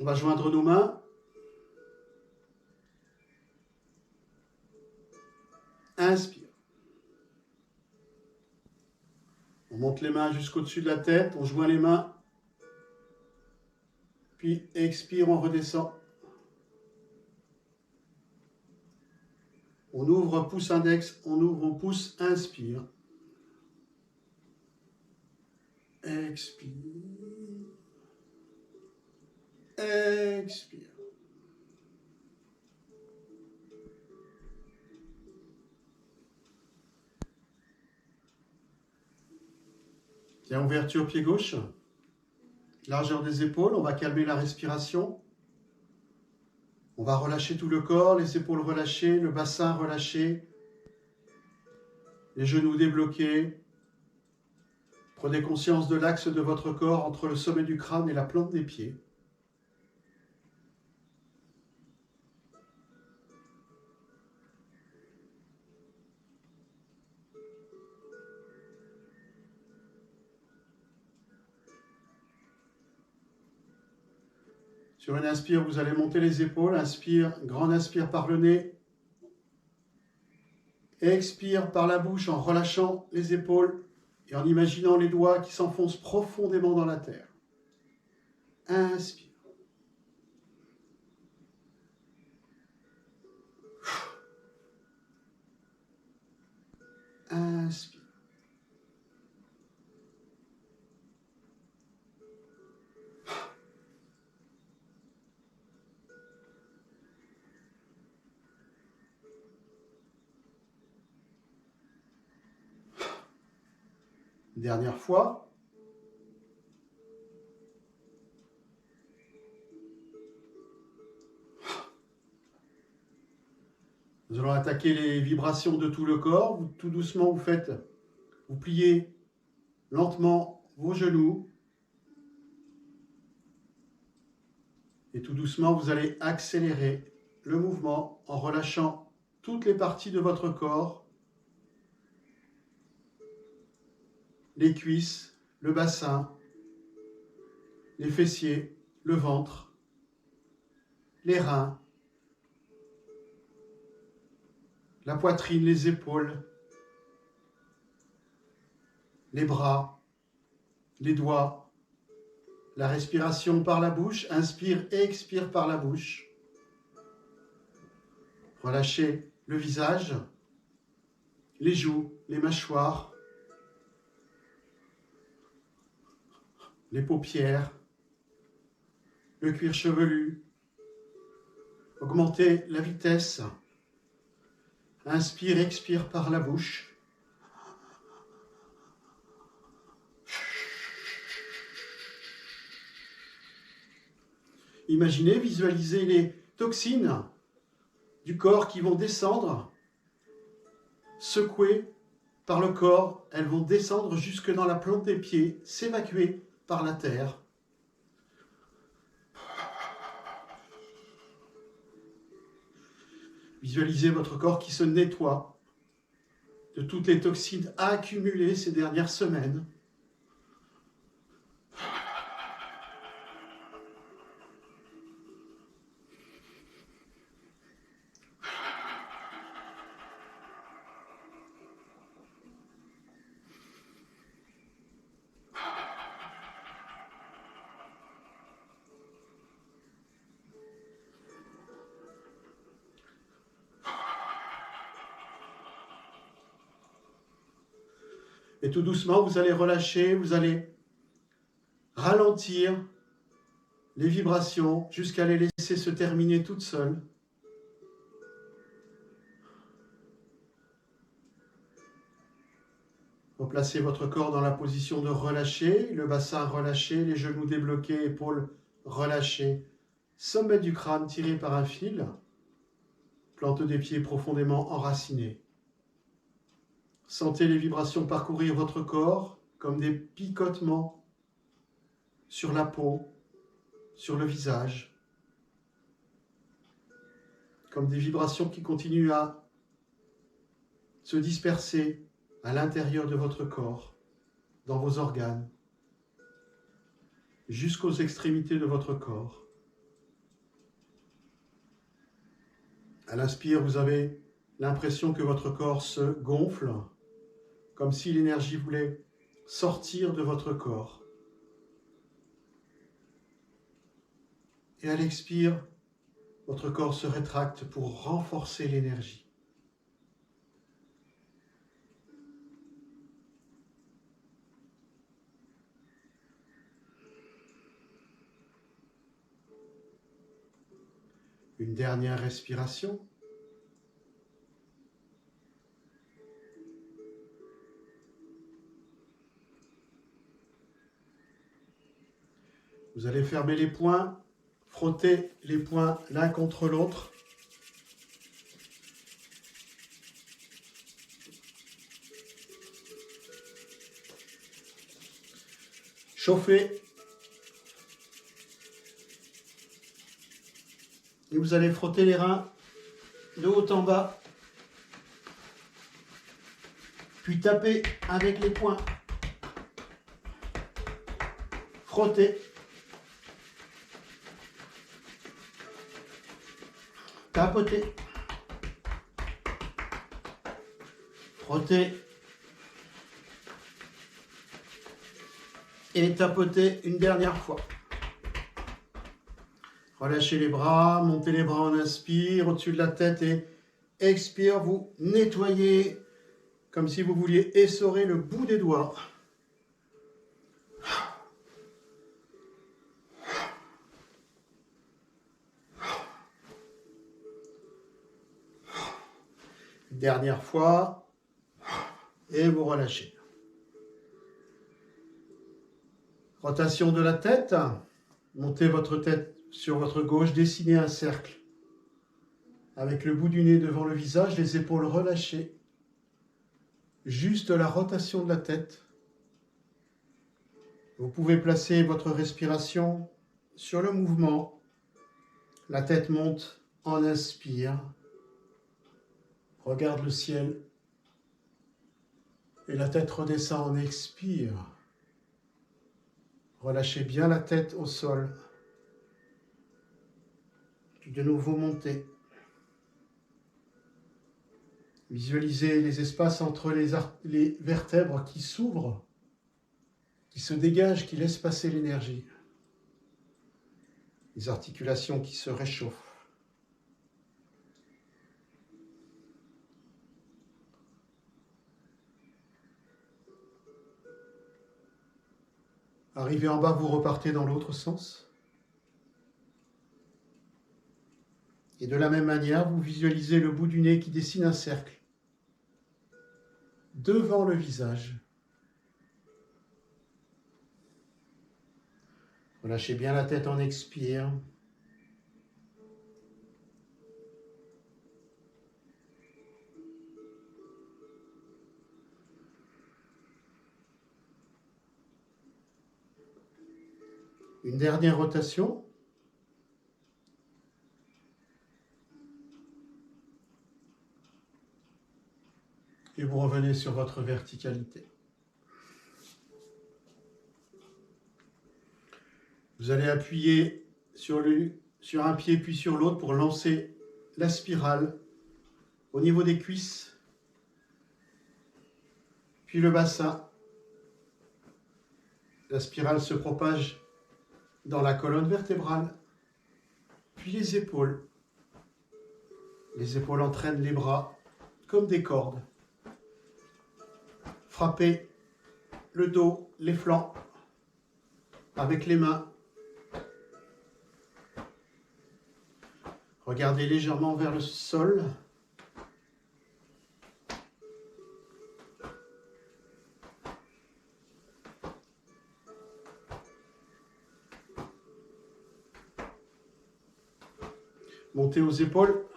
On va joindre nos mains. Inspire. On monte les mains jusqu'au-dessus de la tête, on joint les mains. Puis expire, on redescend. On ouvre pouce index, on ouvre pouce, inspire. Expire. Expire. Tiens, ouverture pied gauche. Largeur des épaules, on va calmer la respiration. On va relâcher tout le corps, les épaules relâchées, le bassin relâché, les genoux débloqués. Prenez conscience de l'axe de votre corps entre le sommet du crâne et la plante des pieds. Sur une inspire, vous allez monter les épaules. Inspire, grande inspire par le nez. Expire par la bouche en relâchant les épaules et en imaginant les doigts qui s'enfoncent profondément dans la terre. Inspire. Inspire. Dernière fois. Nous allons attaquer les vibrations de tout le corps. Tout doucement, vous pliez lentement vos genoux. Et tout doucement, vous allez accélérer le mouvement en relâchant toutes les parties de votre corps. Les cuisses, le bassin, les fessiers, le ventre, les reins, la poitrine, les épaules, les bras, les doigts, la respiration par la bouche, inspire et expire par la bouche. Relâchez le visage, les joues, les mâchoires, les paupières, le cuir chevelu. Augmentez la vitesse. Inspire, expire par la bouche. Imaginez, visualisez les toxines du corps qui vont descendre, secouées par le corps. Elles vont descendre jusque dans la plante des pieds, s'évacuer par la terre. Visualisez votre corps qui se nettoie de toutes les toxines accumulées ces dernières semaines. Et tout doucement, vous allez relâcher, vous allez ralentir les vibrations jusqu'à les laisser se terminer toutes seules. Replacez votre corps dans la position de relâcher, le bassin relâché, les genoux débloqués, épaules relâchées, sommet du crâne tiré par un fil, plante des pieds profondément enracinés. Sentez les vibrations parcourir votre corps comme des picotements sur la peau, sur le visage, comme des vibrations qui continuent à se disperser à l'intérieur de votre corps, dans vos organes, jusqu'aux extrémités de votre corps. À l'inspire, vous avez l'impression que votre corps se gonfle, comme si l'énergie voulait sortir de votre corps. Et à l'expire, votre corps se rétracte pour renforcer l'énergie. Une dernière respiration. Vous allez fermer les poings, frotter les poings l'un contre l'autre. Chauffer. Et vous allez frotter les reins de haut en bas. Puis taper avec les poings. Frotter. Tapoter. Frotter. Et tapoter une dernière fois. Relâchez les bras, montez les bras en inspire au-dessus de la tête et expire, vous nettoyez comme si vous vouliez essorer le bout des doigts. Dernière fois, et vous relâchez. Rotation de la tête, montez votre tête sur votre gauche, dessinez un cercle. Avec le bout du nez devant le visage, les épaules relâchées. Juste la rotation de la tête. Vous pouvez placer votre respiration sur le mouvement. La tête monte en inspire. Regarde le ciel. Et la tête redescend en expire. Relâchez bien la tête au sol. Puis de nouveau montez. Visualisez les espaces entre les vertèbres qui s'ouvrent, qui se dégagent, qui laissent passer l'énergie. Les articulations qui se réchauffent. Arrivé en bas, vous repartez dans l'autre sens. Et de la même manière, vous visualisez le bout du nez qui dessine un cercle devant le visage. Relâchez bien la tête en expire. Une dernière rotation. Et vous revenez sur votre verticalité. Vous allez appuyer sur un pied puis sur l'autre pour lancer la spirale au niveau des cuisses, puis le bassin. La spirale se propage dans la colonne vertébrale, puis les épaules. Les épaules entraînent les bras comme des cordes. Frappez le dos, les flancs avec les mains. Regardez légèrement vers le sol. Montez aux épaules.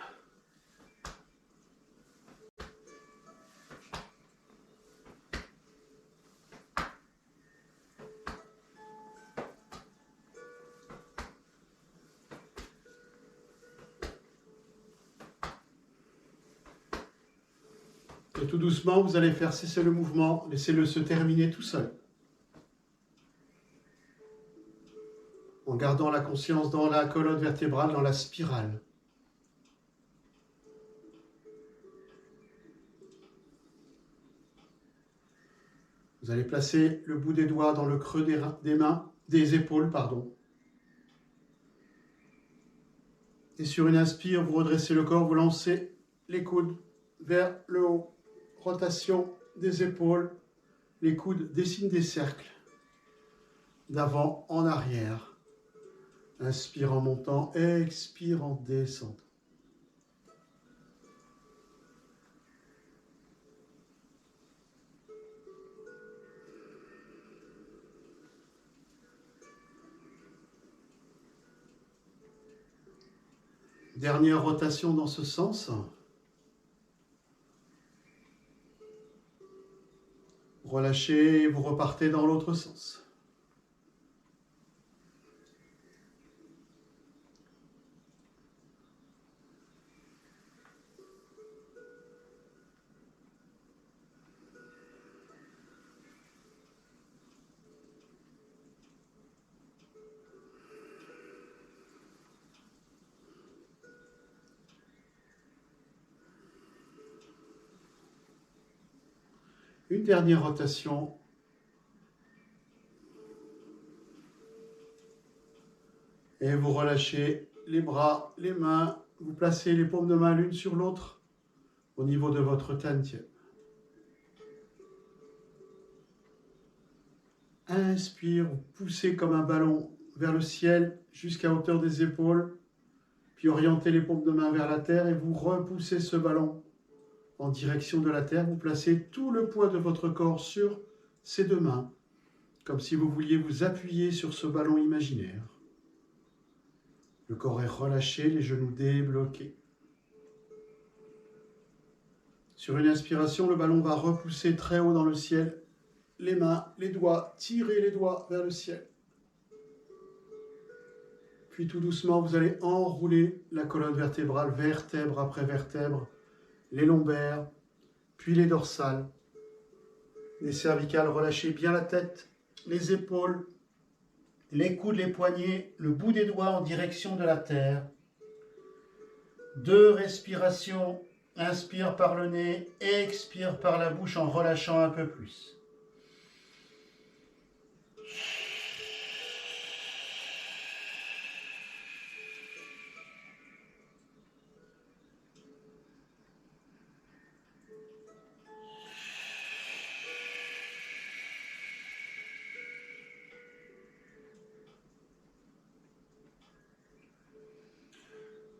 Et tout doucement, vous allez faire cesser le mouvement, laissez-le se terminer tout seul. En gardant la conscience dans la colonne vertébrale, dans la spirale. Vous allez placer le bout des doigts dans le creux des épaules, pardon. Et sur une inspire, vous redressez le corps, vous lancez les coudes vers le haut. Rotation des épaules. Les coudes dessinent des cercles. D'avant en arrière. Inspire en montant, expire en descendant. Dernière rotation dans ce sens. Relâchez et vous repartez dans l'autre sens. Une dernière rotation. Et vous relâchez les bras, les mains. Vous placez les paumes de main l'une sur l'autre au niveau de votre tantième. Inspire, vous poussez comme un ballon vers le ciel jusqu'à hauteur des épaules. Puis orientez les paumes de main vers la terre et vous repoussez ce ballon en direction de la terre. Vous placez tout le poids de votre corps sur ces deux mains, comme si vous vouliez vous appuyer sur ce ballon imaginaire. Le corps est relâché, les genoux débloqués. Sur une inspiration, le ballon va repousser très haut dans le ciel. Les mains, les doigts, tirez les doigts vers le ciel. Puis tout doucement, vous allez enrouler la colonne vertébrale, vertèbre après vertèbre, les lombaires, puis les dorsales, les cervicales. Relâchez bien la tête, les épaules, les coudes, les poignets, le bout des doigts en direction de la terre. 2 respirations. Inspire par le nez, expire par la bouche en relâchant un peu plus.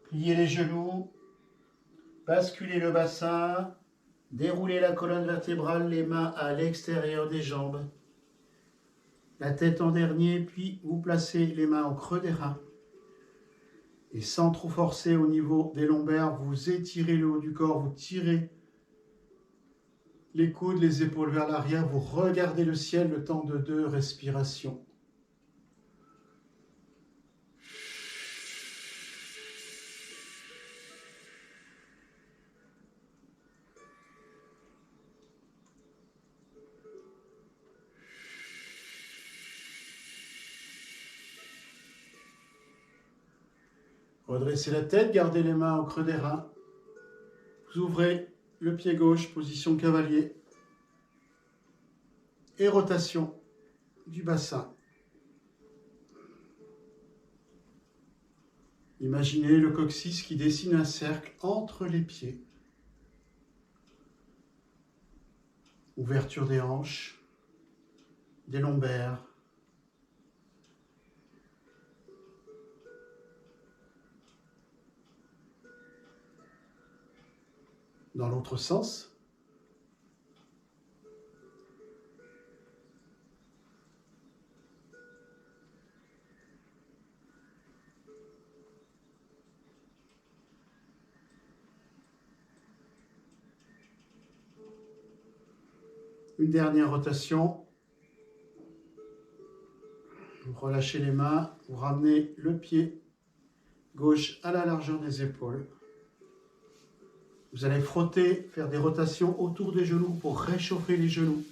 Pliez les genoux, basculez le bassin, déroulez la colonne vertébrale, les mains à l'extérieur des jambes. La tête en dernier, puis vous placez les mains au creux des reins. Et sans trop forcer au niveau des lombaires, vous étirez le haut du corps, vous tirez les coudes, les épaules vers l'arrière, vous regardez le ciel le temps de 2 respirations. Redressez la tête, gardez les mains au creux des reins. Vous ouvrez le pied gauche, position cavalier. Et rotation du bassin. Imaginez le coccyx qui dessine un cercle entre les pieds. Ouverture des hanches, des lombaires. Dans l'autre sens. Une dernière rotation. Vous relâchez les mains, vous ramenez le pied gauche à la largeur des épaules. Vous allez frotter, faire des rotations autour des genoux pour réchauffer les genoux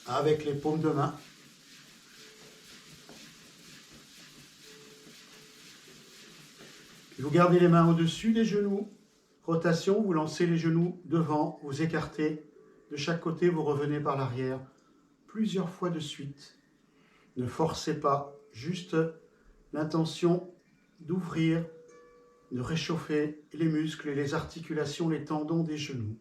avec les paumes de main. Vous gardez les mains au-dessus des genoux. Rotation, vous lancez les genoux devant, vous écartez De chaque côté, vous revenez par l'arrière plusieurs fois de suite. Ne forcez pas, juste l'intention d'ouvrir, de réchauffer les muscles, les articulations, les tendons des genoux.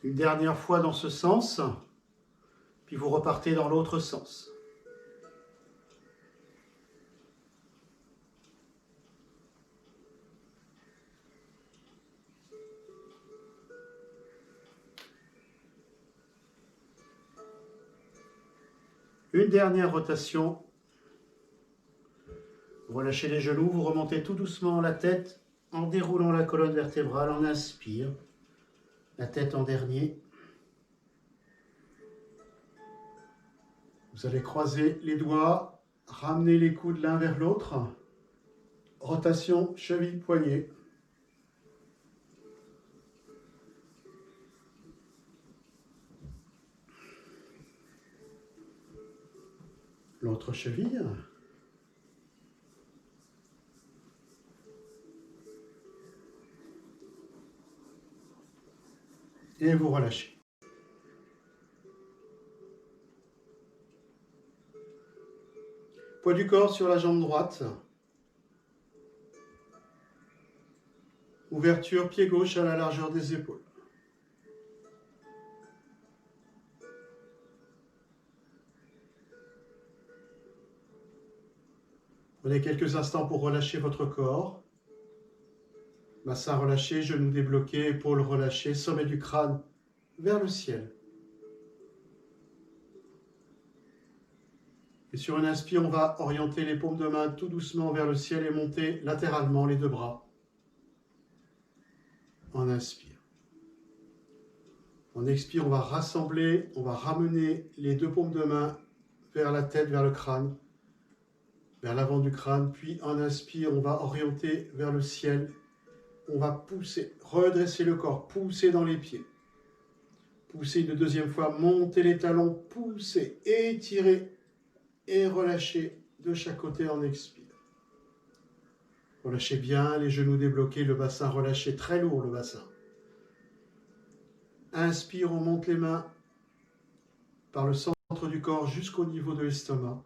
Une dernière fois dans ce sens, puis vous repartez dans l'autre sens. Une dernière rotation. Vous relâchez les genoux, vous remontez tout doucement la tête en déroulant la colonne vertébrale. On inspire, la tête en dernier. Vous allez croiser les doigts, ramener les coudes l'un vers l'autre. Rotation cheville-poignet. L'autre cheville. Et vous relâchez. Poids du corps sur la jambe droite. Ouverture pied gauche à la largeur des épaules. Prenez quelques instants pour relâcher votre corps. Bassin relâché, genoux débloqués, épaules relâchées, sommet du crâne vers le ciel. Et sur une inspire, on va orienter les paumes de main tout doucement vers le ciel et monter latéralement les deux bras. On inspire. On expire, on va rassembler, on va ramener les deux paumes de main vers la tête, vers le crâne, vers l'avant du crâne. Puis on inspire, on va orienter vers le ciel. On va pousser, redresser le corps, pousser dans les pieds. Pousser une deuxième fois, monter les talons, pousser, étirer et relâcher de chaque côté en expire. Relâchez bien les genoux débloqués, le bassin relâché, très lourd le bassin. Inspire, on monte les mains par le centre du corps jusqu'au niveau de l'estomac.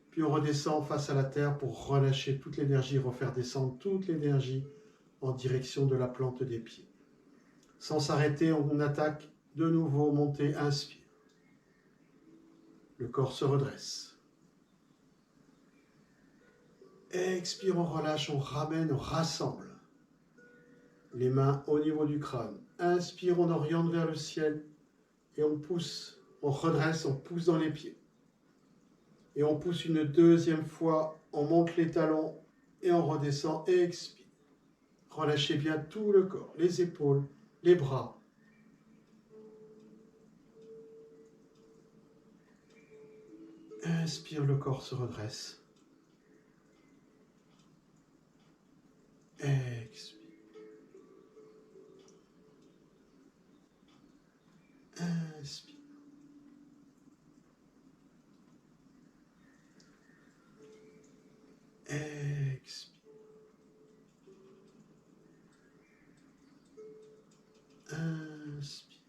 Puis on redescend face à la terre pour relâcher toute l'énergie, refaire descendre toute l'énergie en direction de la plante des pieds. Sans s'arrêter, on attaque de nouveau, montée, inspire. Le corps se redresse. Expire, on relâche, on ramène, on rassemble. Les mains au niveau du crâne. Inspire, on oriente vers le ciel et on pousse, on redresse, on pousse dans les pieds. Et on pousse une deuxième fois, on monte les talons et on redescend et expire. Relâchez bien tout le corps, les épaules, les bras. Inspire, le corps se redresse. Expire. Inspire. Expire. Inspire.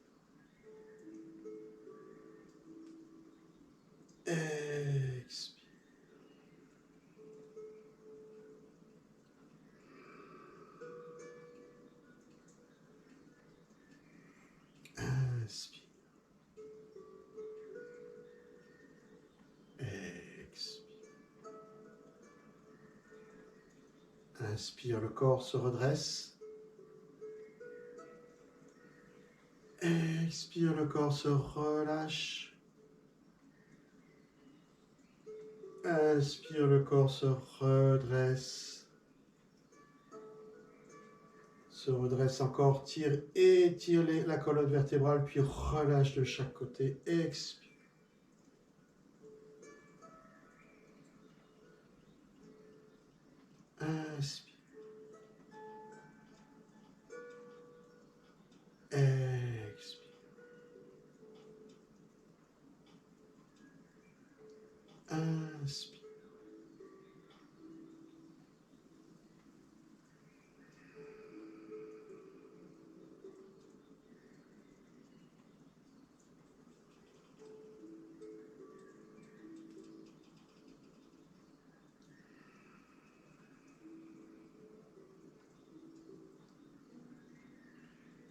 Expire. Inspire. Expire. Inspire, le corps se redresse. Expire, le corps se relâche. Inspire, le corps se redresse. Se redresse encore, étire la colonne vertébrale, puis relâche de chaque côté. Expire. Inspire. Expire. Inspire.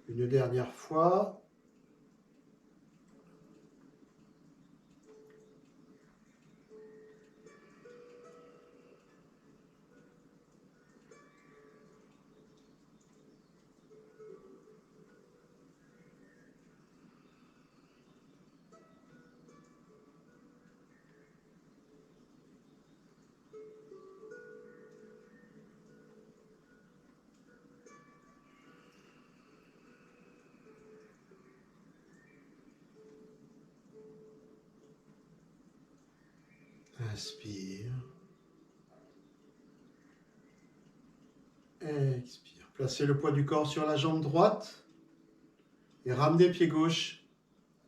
Une dernière fois. Inspire. Expire. Placez le poids du corps sur la jambe droite et ramenez pied gauche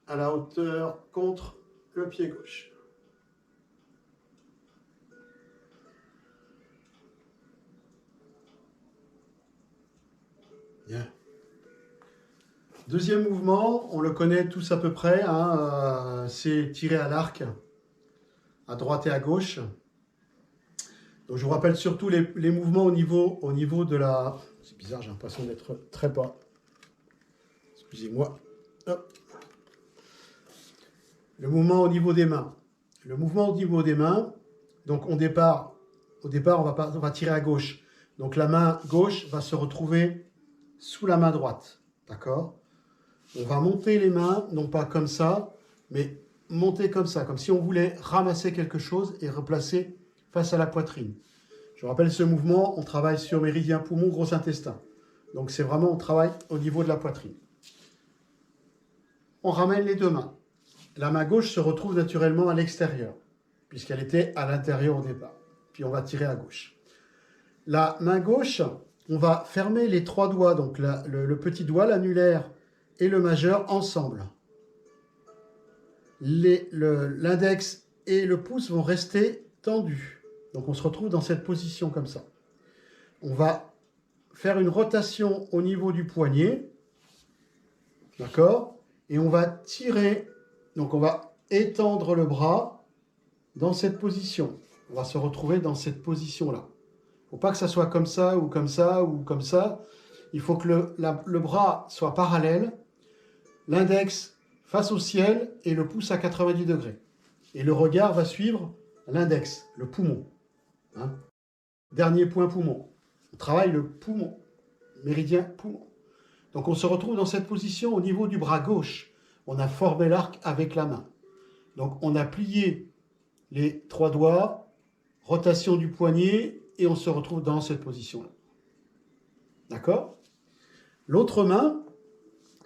à la hauteur contre le pied gauche. Bien. Deuxième mouvement, on le connaît tous à peu près, hein, c'est tirer à l'arc, à droite et à gauche. Donc je vous rappelle surtout les mouvements au niveau de la... C'est bizarre, j'ai l'impression d'être très bas. Excusez-moi. Hop. Le mouvement au niveau des mains. Le mouvement au niveau des mains, donc au départ on va tirer à gauche. Donc la main gauche va se retrouver sous la main droite. D'accord ? On va monter les mains, non pas comme ça, mais monter comme ça, comme si on voulait ramasser quelque chose et replacer face à la poitrine. Je vous rappelle ce mouvement, on travaille sur méridien poumon, gros intestin. Donc c'est vraiment, on travaille au niveau de la poitrine. On ramène les deux mains. La main gauche se retrouve naturellement à l'extérieur, puisqu'elle était à l'intérieur au départ. Puis on va tirer à gauche. La main gauche, on va fermer les trois doigts, donc le petit doigt, l'annulaire et le majeur ensemble. L'index et le pouce vont rester tendus. Donc on se retrouve dans cette position comme ça. On va faire une rotation au niveau du poignet. D'accord ? Et on va tirer, donc on va étendre le bras dans cette position. On va se retrouver dans cette position-là. Il ne faut pas que ça soit comme ça ou comme ça ou comme ça. Il faut que le bras soit parallèle, l'index face au ciel et le pouce à 90 degrés. Et le regard va suivre l'index, le poumon. Hein. Dernier point poumon. On travaille le poumon, méridien poumon. Donc on se retrouve dans cette position au niveau du bras gauche. On a formé l'arc avec la main. Donc on a plié les trois doigts, rotation du poignet, et on se retrouve dans cette position-là. D'accord ? L'autre main,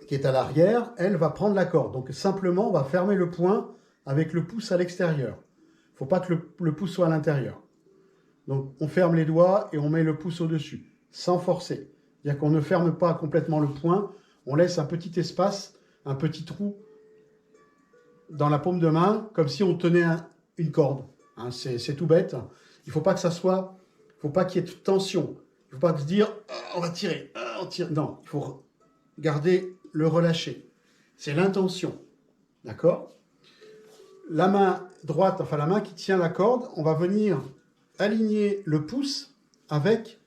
qui est à l'arrière, elle va prendre la corde. Donc simplement, on va fermer le poing avec le pouce à l'extérieur. Il ne faut pas que le pouce soit à l'intérieur. Donc on ferme les doigts et on met le pouce au-dessus, sans forcer. C'est-à-dire qu'on ne ferme pas complètement le poing, on laisse un petit espace, un petit trou dans la paume de main, comme si on tenait une corde. Hein, c'est tout bête. Il ne faut pas que ça soit... Il ne faut pas qu'il y ait de tension. Il ne faut pas se dire on va tirer, on tire. Non, il faut garder le relâcher. C'est l'intention. D'accord ? La main droite, enfin la main qui tient la corde, on va venir aligner le pouce avec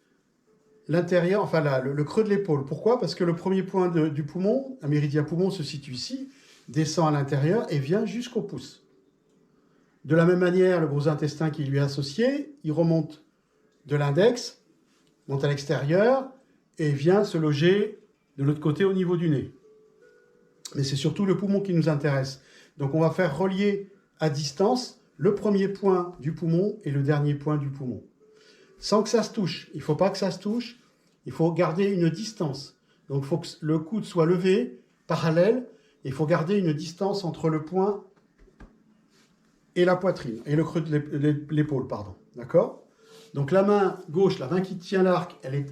l'intérieur, enfin le creux de l'épaule. Pourquoi ? Parce que le premier point du poumon, un méridien poumon se situe ici, descend à l'intérieur et vient jusqu'au pouce. De la même manière, le gros intestin qui lui est associé, il remonte de l'index, monte à l'extérieur et vient se loger de l'autre côté au niveau du nez. Mais c'est surtout le poumon qui nous intéresse. Donc on va faire relier à distance le premier point du poumon et le dernier point du poumon. Sans que ça se touche. Il ne faut pas que ça se touche. Il faut garder une distance. Donc il faut que le coude soit levé, parallèle. Il faut garder une distance entre le point et la poitrine, et le creux de l'épaule, pardon. D'accord ? Donc la main gauche, la main qui tient l'arc, elle est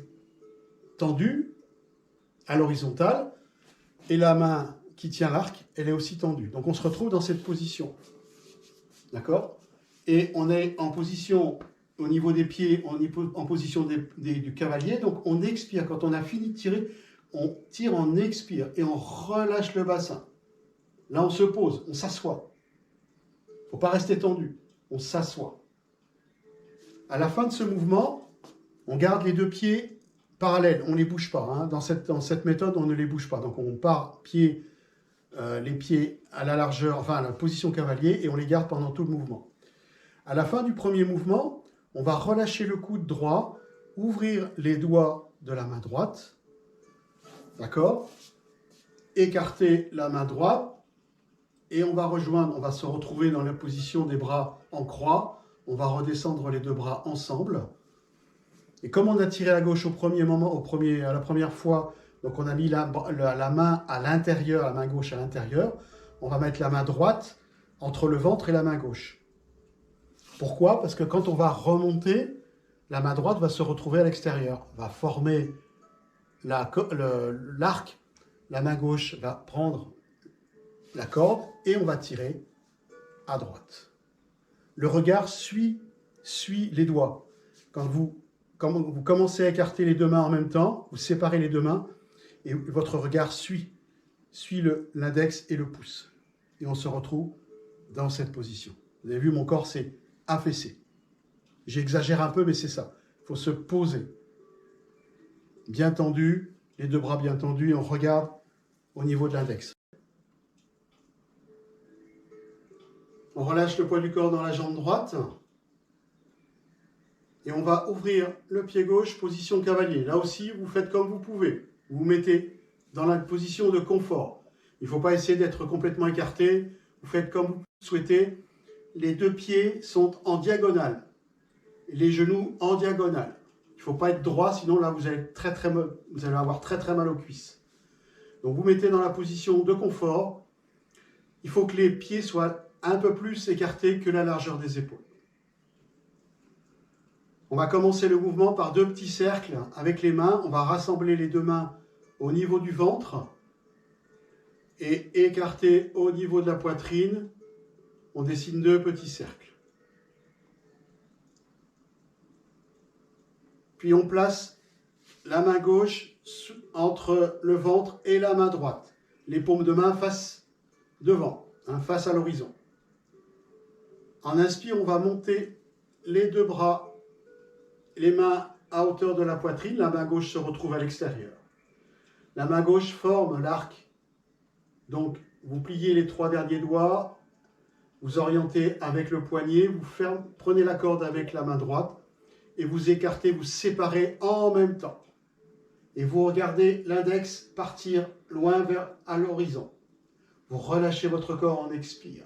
tendue à l'horizontale, et la main qui tient l'arc, elle est aussi tendue. Donc on se retrouve dans cette position. D'accord ? Et on est en position, au niveau des pieds, en position du cavalier, donc on expire. Quand on a fini de tirer, on tire, on expire, et on relâche le bassin. Là on se pose, on s'assoit. Il ne faut pas rester tendu, on s'assoit. À la fin de ce mouvement, on garde les deux pieds parallèles, on ne les bouge pas. Hein. Dans cette méthode, on ne les bouge pas. Donc on part les pieds à la largeur, enfin à la position cavalier, et on les garde pendant tout le mouvement. À la fin du premier mouvement, on va relâcher le coude droit, ouvrir les doigts de la main droite, d'accord? Écarter la main droite, et on va se retrouver dans la position des bras en croix. On va redescendre les deux bras ensemble. Et comme on a tiré à gauche à la première fois, donc on a mis la main à l'intérieur, la main gauche à l'intérieur, on va mettre la main droite entre le ventre et la main gauche. Pourquoi? Parce que quand on va remonter, la main droite va se retrouver à l'extérieur, va former l'arc, la main gauche va prendre la corde et on va tirer à droite. Le regard suit les doigts. Quand vous commencez à écarter les deux mains en même temps, vous séparez les deux mains et votre regard suit l'index et le pouce. Et on se retrouve dans cette position. Vous avez vu, mon corps s'est affaissé. J'exagère un peu, mais c'est ça. Il faut se poser. Bien tendu, les deux bras bien tendus, et on regarde au niveau de l'index. On relâche le poids du corps dans la jambe droite. Et on va ouvrir le pied gauche, position cavalier. Là aussi, vous faites comme vous pouvez. Vous vous mettez dans la position de confort. Il ne faut pas essayer d'être complètement écarté. Vous faites comme vous souhaitez. Les deux pieds sont en diagonale. Les genoux en diagonale. Il ne faut pas être droit, sinon là, vous allez avoir très très mal aux cuisses. Donc vous mettez dans la position de confort. Il faut que les pieds soient un peu plus écartés que la largeur des épaules. On va commencer le mouvement par deux petits cercles avec les mains. On va rassembler les deux mains au niveau du ventre et écarter au niveau de la poitrine. On dessine deux petits cercles. Puis on place la main gauche entre le ventre et la main droite. Les paumes de main face devant, face à l'horizon. En inspire, on va monter les deux bras, les mains à hauteur de la poitrine. La main gauche se retrouve à l'extérieur. La main gauche forme l'arc. Donc, vous pliez les trois derniers doigts, vous orientez avec le poignet, prenez la corde avec la main droite et vous écartez, vous séparez en même temps. Et vous regardez l'index partir loin à l'horizon. Vous relâchez votre corps en expire.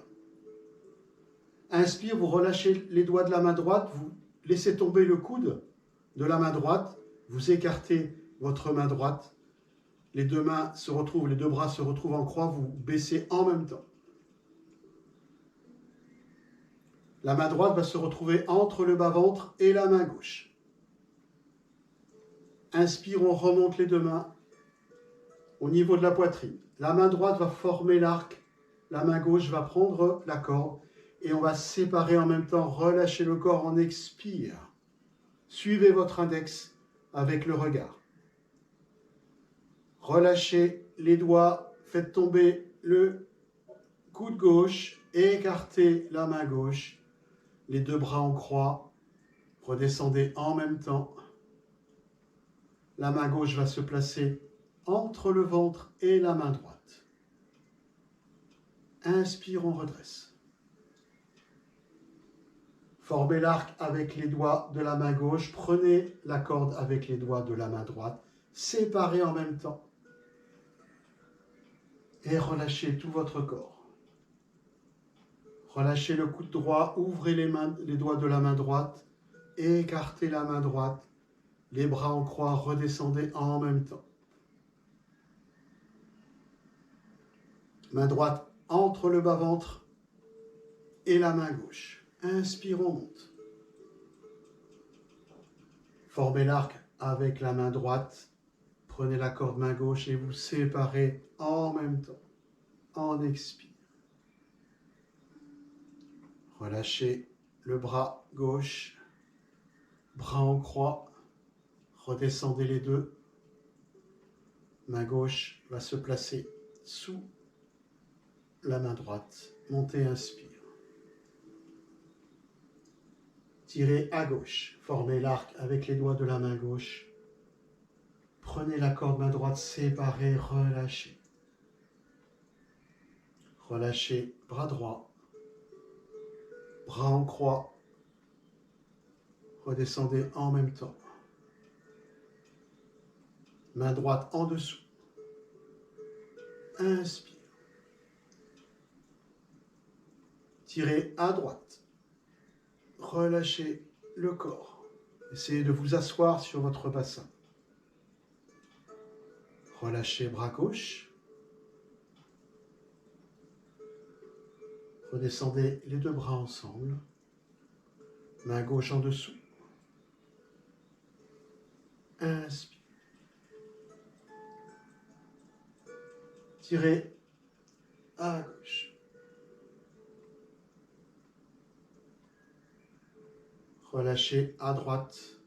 Inspire, vous relâchez les doigts de la main droite, vous laissez tomber le coude de la main droite, vous écartez votre main droite, les deux bras se retrouvent en croix, vous baissez en même temps. La main droite va se retrouver entre le bas-ventre et la main gauche. Inspire, on remonte les deux mains au niveau de la poitrine. La main droite va former l'arc, la main gauche va prendre la corde et on va séparer en même temps, relâcher le corps en expire. Suivez votre index avec le regard. Relâchez les doigts, faites tomber le coude gauche, écartez la main gauche, les deux bras en croix, redescendez en même temps. La main gauche va se placer entre le ventre et la main droite. Inspire, on redresse. Formez l'arc avec les doigts de la main gauche, prenez la corde avec les doigts de la main droite, séparez en même temps. Et relâchez tout votre corps. Relâchez le coude droit, ouvrez les doigts de la main droite, écartez la main droite, les bras en croix, redescendez en même temps. Main droite entre le bas-ventre et la main gauche. Inspire, on monte. Formez l'arc avec la main droite. Prenez la corde main gauche et vous séparez en même temps. En expire. Relâchez le bras gauche. Bras en croix. Redescendez les deux. Main gauche va se placer sous la main droite. Montez, inspire. Tirez à gauche. Formez l'arc avec les doigts de la main gauche. Prenez la corde main droite séparée, relâchez. Relâchez, bras droit, bras en croix. Redescendez en même temps. Main droite en dessous. Inspire. Tirez à droite. Relâchez le corps. Essayez de vous asseoir sur votre bassin. Relâchez bras gauche. Redescendez les deux bras ensemble. Main gauche en dessous. Inspire. Tirez à gauche. Relâchez à droite.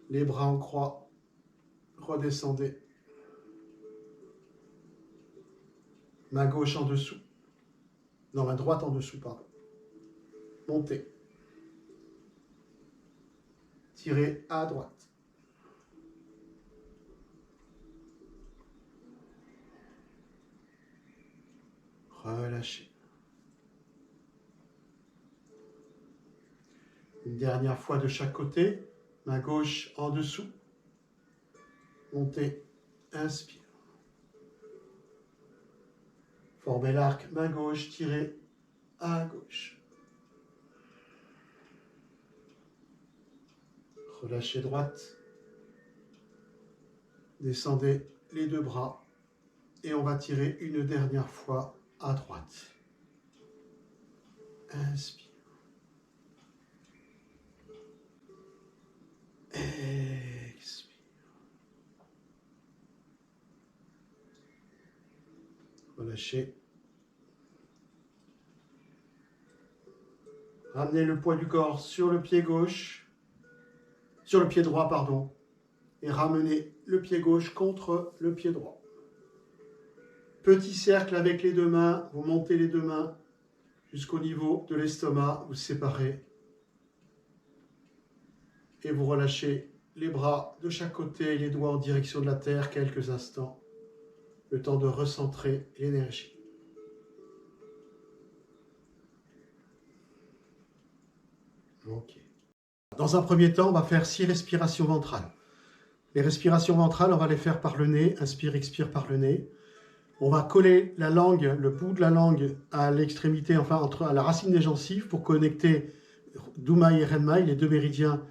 Les bras en croix. Redescendez. Main gauche en dessous. Non, main droite en dessous, pardon. Montez. Tirez à droite. Relâchez. Une dernière fois de chaque côté. Main gauche en dessous. Montez. Inspire. Formez l'arc, main gauche, tirez à gauche. Relâchez droite. Descendez les deux bras. Et on va tirer une dernière fois à droite. Inspire. Expire. Relâchez. Ramenez le poids du corps sur le pied gauche, sur le pied droit, pardon, et ramenez le pied gauche contre le pied droit. Petit cercle avec les deux mains, vous montez les deux mains jusqu'au niveau de l'estomac, vous séparez et vous relâchez les bras de chaque côté, les doigts en direction de la terre quelques instants, le temps de recentrer l'énergie. Ok. Dans un premier temps, on va faire 6 respirations ventrales. Les respirations ventrales, on va les faire par le nez. Inspire, expire par le nez. On va coller la langue, le bout de la langue à l'extrémité, enfin à la racine des gencives pour connecter Dumai et Renmai, les deux méridiens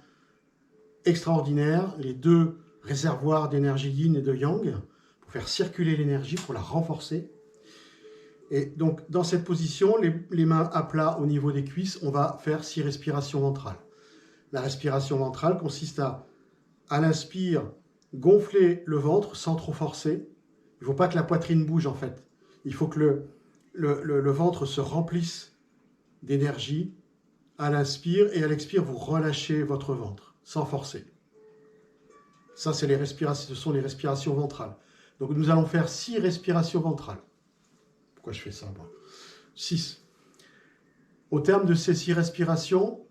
extraordinaires, les deux réservoirs d'énergie yin et de yang, pour faire circuler l'énergie, pour la renforcer. Et donc, dans cette position, les mains à plat au niveau des cuisses, on va faire 6 respirations ventrales. La respiration ventrale consiste à l'inspire, gonfler le ventre sans trop forcer. Il ne faut pas que la poitrine bouge, en fait. Il faut que le ventre se remplisse d'énergie à l'inspire, et à l'expire, vous relâchez votre ventre, sans forcer. Ça, c'est les respirations, ce sont les respirations ventrales. Donc, nous allons faire 6 respirations ventrales. Pourquoi je fais ça, moi ? 6. Au terme de ces 6 respirations,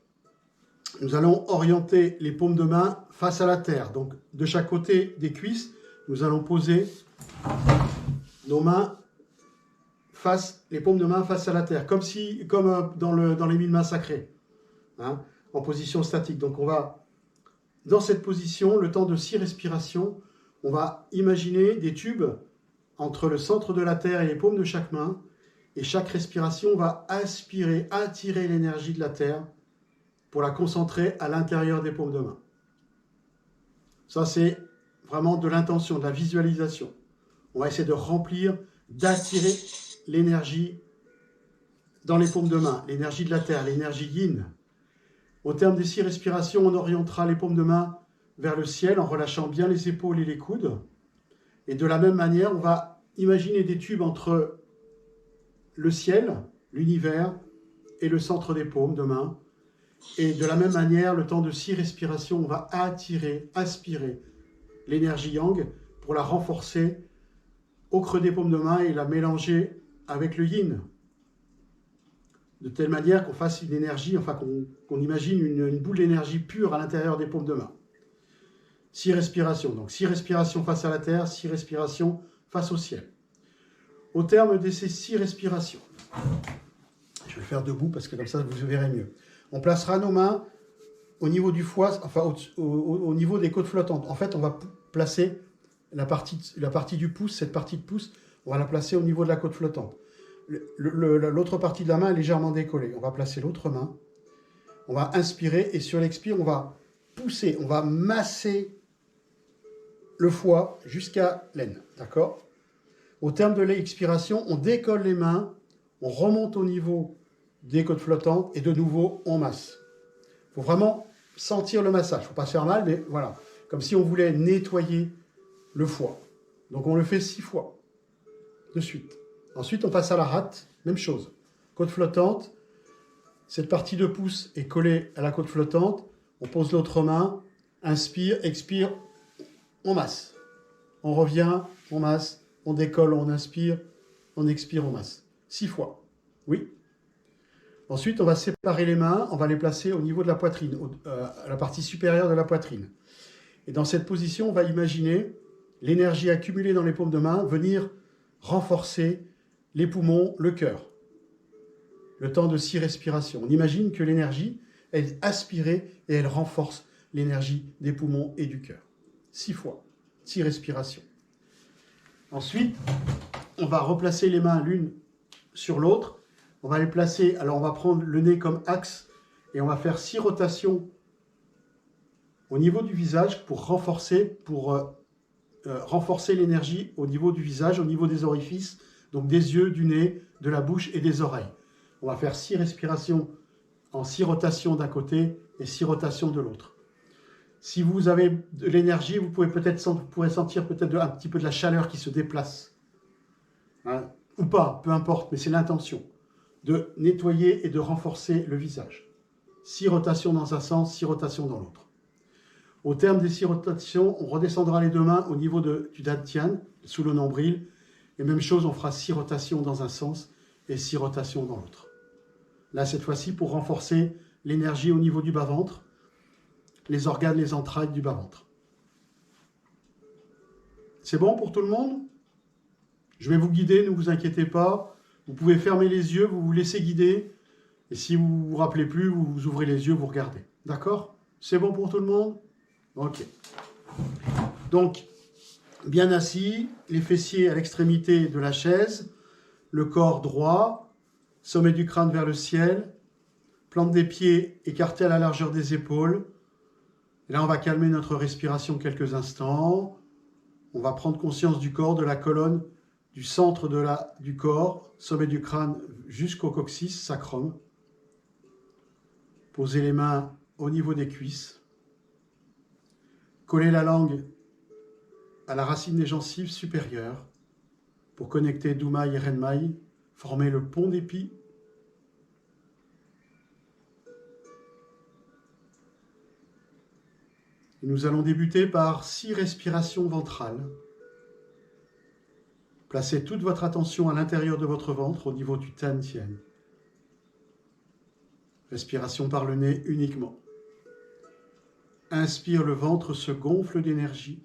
nous allons orienter les paumes de main face à la terre. Donc, de chaque côté des cuisses, nous allons poser nos mains les paumes de main face à la terre, comme dans les 1000 mains sacrées, hein, en position statique. Donc, on va, dans cette position, le temps de 6 respirations, on va imaginer des tubes entre le centre de la terre et les paumes de chaque main, et chaque respiration va aspirer, attirer l'énergie de la terre pour la concentrer à l'intérieur des paumes de main. Ça, c'est vraiment de l'intention, de la visualisation. On va essayer de remplir, d'attirer l'énergie dans les paumes de main, l'énergie de la terre, l'énergie yin. Au terme des 6 respirations, on orientera les paumes de main vers le ciel en relâchant bien les épaules et les coudes. Et de la même manière, on va imaginer des tubes entre le ciel, l'univers, et le centre des paumes de main. Et de la même manière, le temps de 6 respirations, on va attirer, aspirer l'énergie yang pour la renforcer au creux des paumes de main et la mélanger avec le yin. De telle manière qu'on fasse une énergie, enfin qu'on imagine une boule d'énergie pure à l'intérieur des paumes de main. 6 respirations. Donc 6 respirations face à la terre, 6 respirations face au ciel. Au terme de ces 6 respirations, je vais le faire debout parce que comme ça vous verrez mieux. On placera nos mains au niveau du foie, enfin au niveau des côtes flottantes. En fait, on va placer la partie du pouce, cette partie de pouce, on va la placer au niveau de la côte flottante. L'autre partie de la main est légèrement décollée. On va placer l'autre main. On va inspirer et sur l'expire, on va pousser, on va masser le foie jusqu'à l'aine. D'accord? Au terme de l'expiration, on décolle les mains, on remonte au niveau des côtes flottantes et de nouveau, on masse. Il faut vraiment sentir le massage. Il ne faut pas se faire mal, mais voilà. Comme si on voulait nettoyer le foie. Donc on le fait 6 fois de suite. Ensuite, on passe à la rate, même chose. Côte flottante, cette partie de pouce est collée à la côte flottante. On pose l'autre main, inspire, expire, on masse. On revient, on masse, on décolle, on inspire, on expire, on masse. 6 fois. Oui. Ensuite, on va séparer les mains, on va les placer au niveau de la poitrine, à la partie supérieure de la poitrine. Et dans cette position, on va imaginer l'énergie accumulée dans les paumes de main venir renforcer les poumons, le cœur. Le temps de 6 respirations. On imagine que l'énergie est aspirée et elle renforce l'énergie des poumons et du cœur. 6 fois, 6 respirations. Ensuite, on va replacer les mains l'une sur l'autre. On va les placer, alors on va prendre le nez comme axe et on va faire 6 rotations au niveau du visage pour renforcer l'énergie au niveau du visage, au niveau des orifices, donc des yeux, du nez, de la bouche et des oreilles. On va faire 6 respirations en 6 rotations d'un côté et 6 rotations de l'autre. Si vous avez de l'énergie, vous pourrez sentir peut-être un petit peu de la chaleur qui se déplace. Hein, ou pas, peu importe, mais c'est l'intention de nettoyer et de renforcer le visage. 6 rotations dans un sens, 6 rotations dans l'autre. Au terme des 6 rotations, on redescendra les 2 mains au niveau du dantian, sous le nombril. Et même chose, on fera 6 rotations dans un sens et 6 rotations dans l'autre. Là, cette fois-ci, pour renforcer l'énergie au niveau du bas-ventre, les organes, les entrailles du bas-ventre. C'est bon pour tout le monde? Je vais vous guider, ne vous inquiétez pas. Vous pouvez fermer les yeux, vous vous laissez guider. Et si vous ne vous rappelez plus, vous ouvrez les yeux, vous regardez. D'accord? C'est bon pour tout le monde? Ok. Donc, bien assis, les fessiers à l'extrémité de la chaise, le corps droit, sommet du crâne vers le ciel, plante des pieds écartés à la largeur des épaules. Et là, on va calmer notre respiration quelques instants. On va prendre conscience du corps, de la colonne, du centre du corps, sommet du crâne jusqu'au coccyx, sacrum. Posez les mains au niveau des cuisses. Collez la langue à la racine des gencives supérieures pour connecter Dumai et Renmai, former le pont d'épi. Et nous allons débuter par 6 respirations ventrales. Placez toute votre attention à l'intérieur de votre ventre, au niveau du Tantien. Respiration par le nez uniquement. Inspire, le ventre se gonfle d'énergie.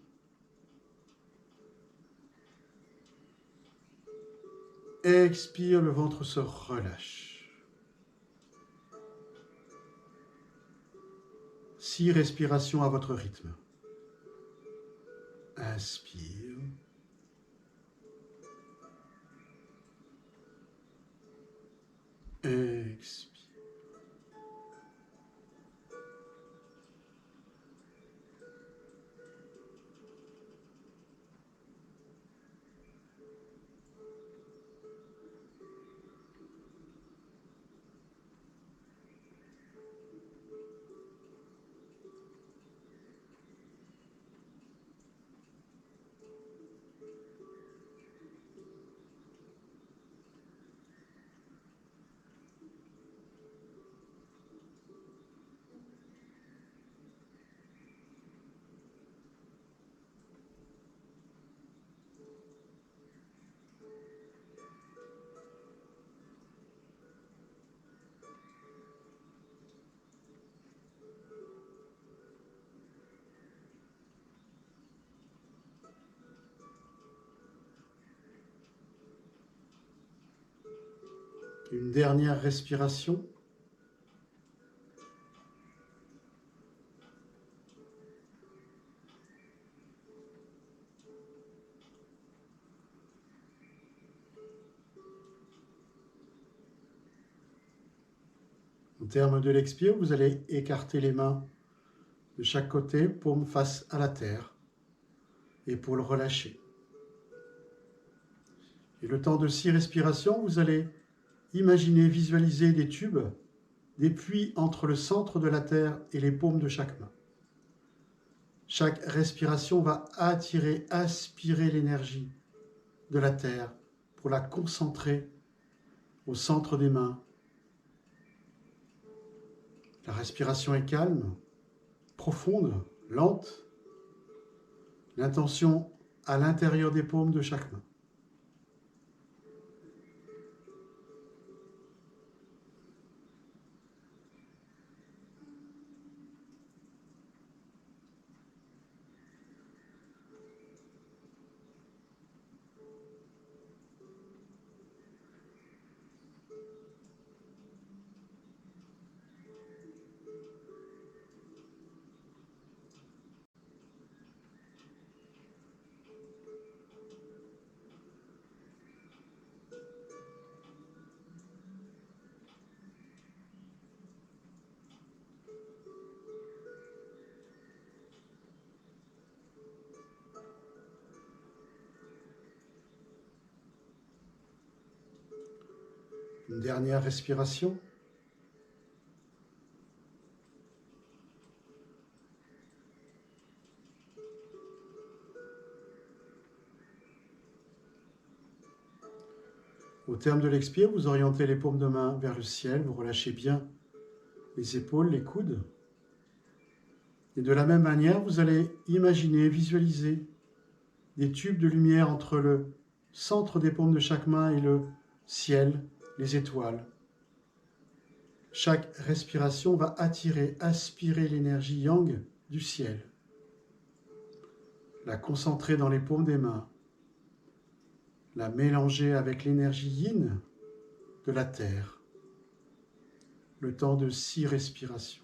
Expire, le ventre se relâche. 6 respirations à votre rythme. Inspire. Expire. Une dernière respiration. Au terme de l'expire, vous allez écarter les mains de chaque côté, paume face à la terre, épaules relâchées. Et le temps de 6 respirations, vous allez imaginer, visualiser des tubes, des puits entre le centre de la terre et les paumes de chaque main. Chaque respiration va attirer, aspirer l'énergie de la terre pour la concentrer au centre des mains. La respiration est calme, profonde, lente. L'intention à l'intérieur des paumes de chaque main. Une dernière respiration. Au terme de l'expire, vous orientez les paumes de main vers le ciel, vous relâchez bien les épaules, les coudes. Et de la même manière, vous allez imaginer, visualiser des tubes de lumière entre le centre des paumes de chaque main et le ciel, les étoiles. Chaque respiration va attirer, aspirer l'énergie yang du ciel, la concentrer dans les paumes des mains, la mélanger avec l'énergie yin de la terre. Le temps de 6 respirations.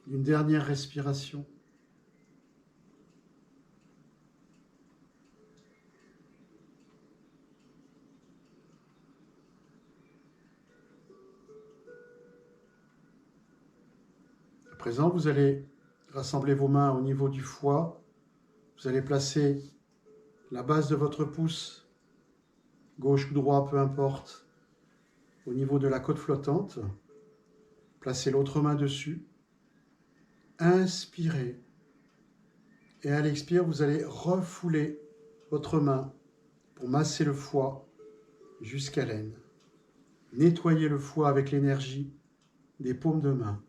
Une dernière respiration. À présent, vous allez rassembler vos mains au niveau du foie. Vous allez placer la base de votre pouce, gauche ou droit, peu importe, au niveau de la côte flottante. Placez l'autre main dessus. Inspirez. Et à l'expire, vous allez refouler votre main pour masser le foie jusqu'à l'aine. Nettoyez le foie avec l'énergie des paumes de main.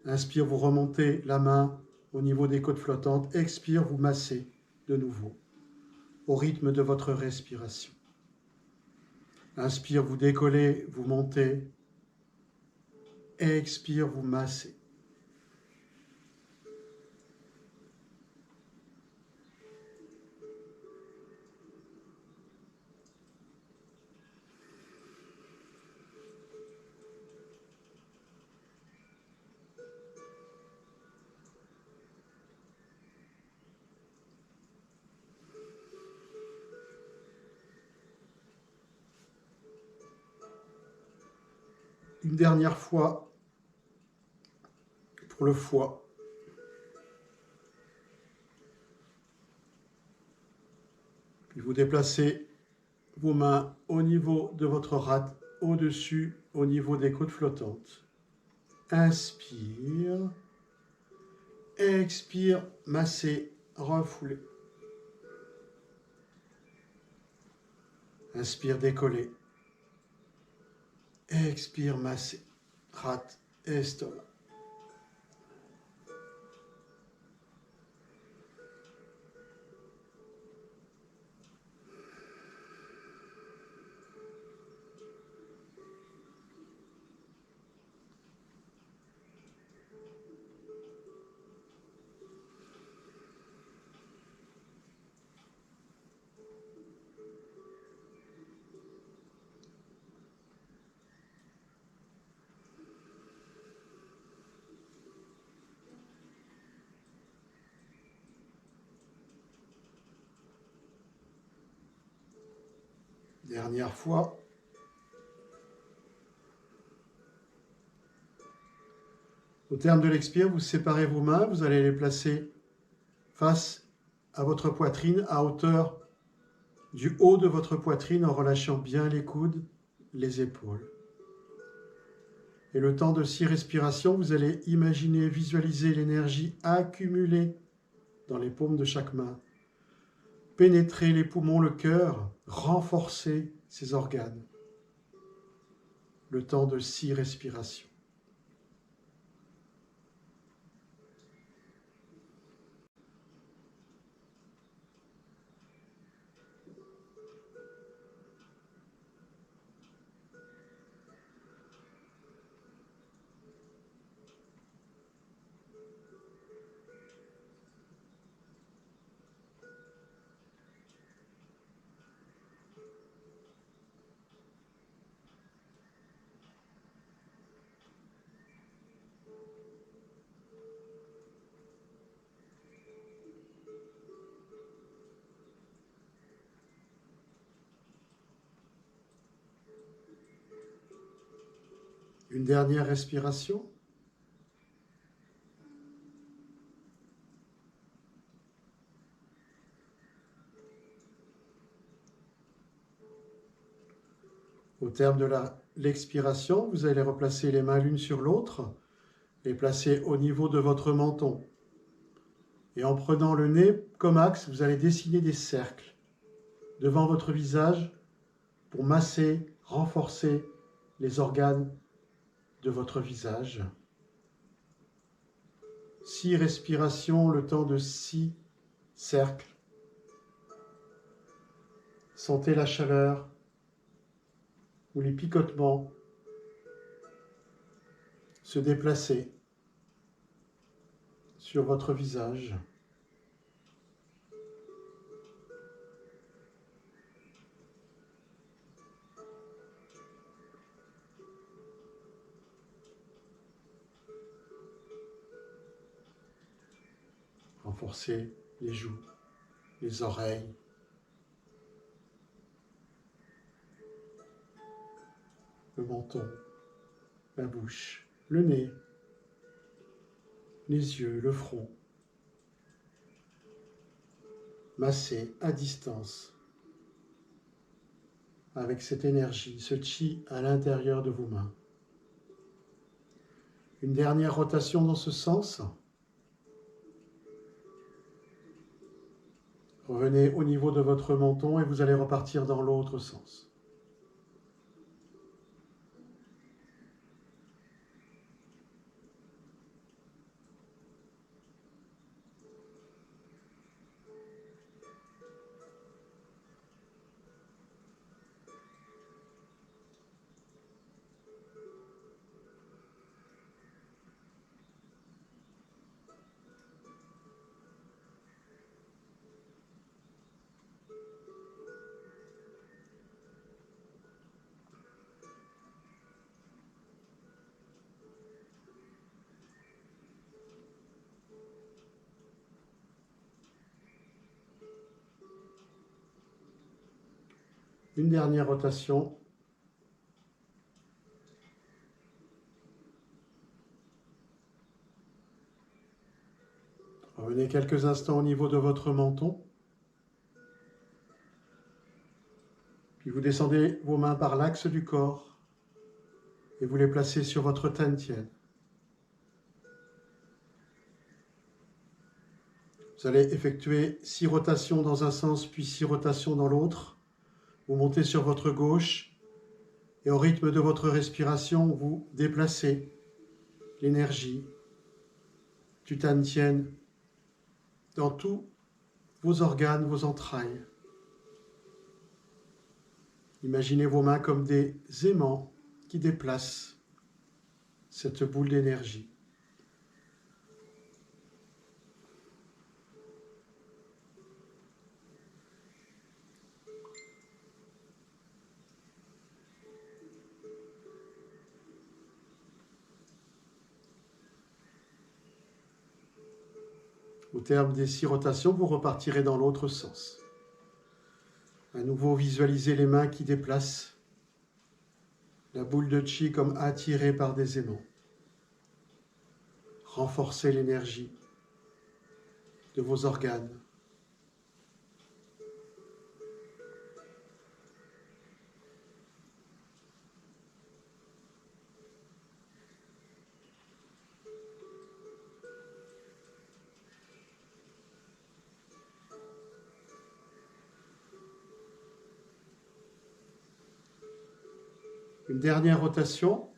Inspire, vous remontez la main au niveau des côtes flottantes. Expire, vous massez de nouveau au rythme de votre respiration. Inspire, vous décollez, vous montez. Expire, vous massez. Une dernière fois pour le foie. Puis vous déplacez vos mains au niveau de votre rate, au-dessus, au niveau des côtes flottantes. Inspire. Expire, massez, refoulez. Inspire, décoller. Expire, massez, rate, estomac. Dernière fois. Au terme de l'expire, vous séparez vos mains, vous allez les placer face à votre poitrine, à hauteur du haut de votre poitrine, en relâchant bien les coudes, les épaules. Et le temps de 6 respirations, vous allez imaginer, visualiser l'énergie accumulée dans les paumes de chaque main, pénétrer les poumons, le cœur, renforcer ces organes. Le temps de 6 respirations. Une dernière respiration. Au terme de l'expiration, vous allez replacer les mains l'une sur l'autre, les placer au niveau de votre menton. Et en prenant le nez comme axe, vous allez dessiner des cercles devant votre visage pour masser, renforcer les organes de votre visage. 6 respirations, le temps de 6 cercles. Sentez la chaleur ou les picotements se déplacer sur votre visage. Renforcez les joues, les oreilles, le menton, la bouche, le nez, les yeux, le front. Massez à distance avec cette énergie, ce chi à l'intérieur de vos mains. Une dernière rotation dans ce sens. Revenez au niveau de votre menton et vous allez repartir dans l'autre sens. Une dernière rotation. Revenez quelques instants au niveau de votre menton. descendez vos mains par l'axe du corps et vous les placez sur votre Tantien. Vous allez effectuer 6 rotations dans un sens, puis 6 rotations dans l'autre. Vous montez sur votre gauche et au rythme de votre respiration, vous déplacez l'énergie du Tantien dans tous vos organes, vos entrailles. Imaginez vos mains comme des aimants qui déplacent cette boule d'énergie. Au terme des 6 rotations, vous repartirez dans l'autre sens. À nouveau, visualisez les mains qui déplacent la boule de chi comme attirée par des aimants. Renforcez l'énergie de vos organes. Une dernière rotation.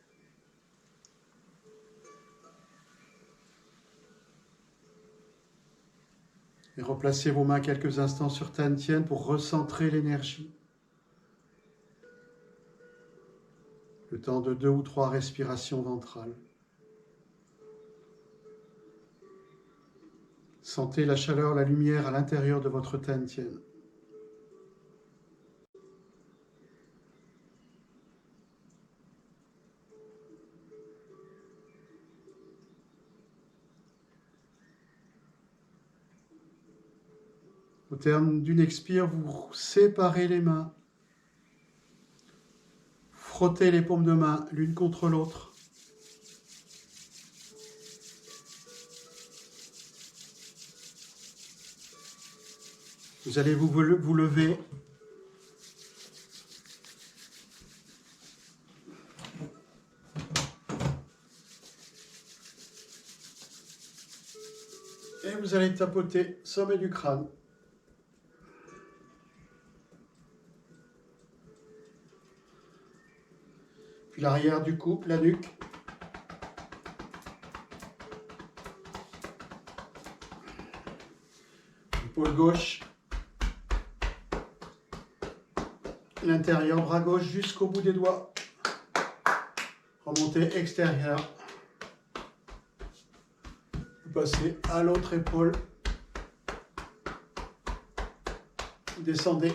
Et replacez vos mains quelques instants sur Tantien pour recentrer l'énergie. Le temps de 2 ou 3 respirations ventrales. Sentez la chaleur, la lumière à l'intérieur de votre Tantien. Au terme d'une expire, vous séparez les mains. Frottez les paumes de main l'une contre l'autre. Vous allez vous lever. Et vous allez tapoter sommet du crâne. Puis l'arrière du cou, la nuque. Épaule gauche. L'intérieur, bras gauche jusqu'au bout des doigts. Remontez extérieur. Vous passez à l'autre épaule. Descendez.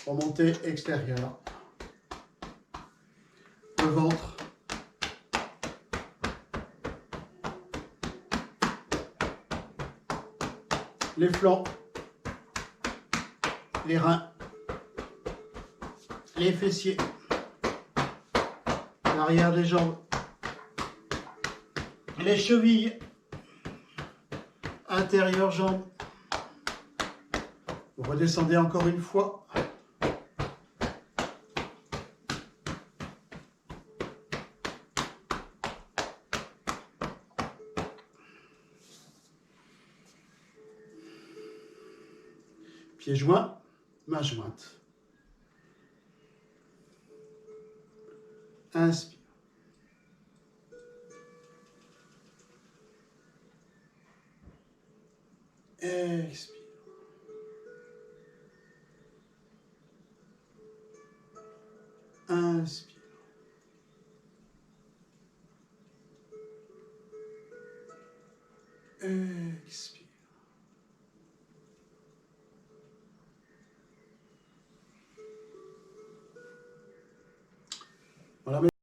Remontez extérieur. Le ventre. Les flancs. Les reins. Les fessiers. L'arrière des jambes. Les chevilles. Intérieur jambes. Vous redescendez encore une fois. Pieds joints, mains jointes. Inspire. Expire. Inspire. Expire. Voilà.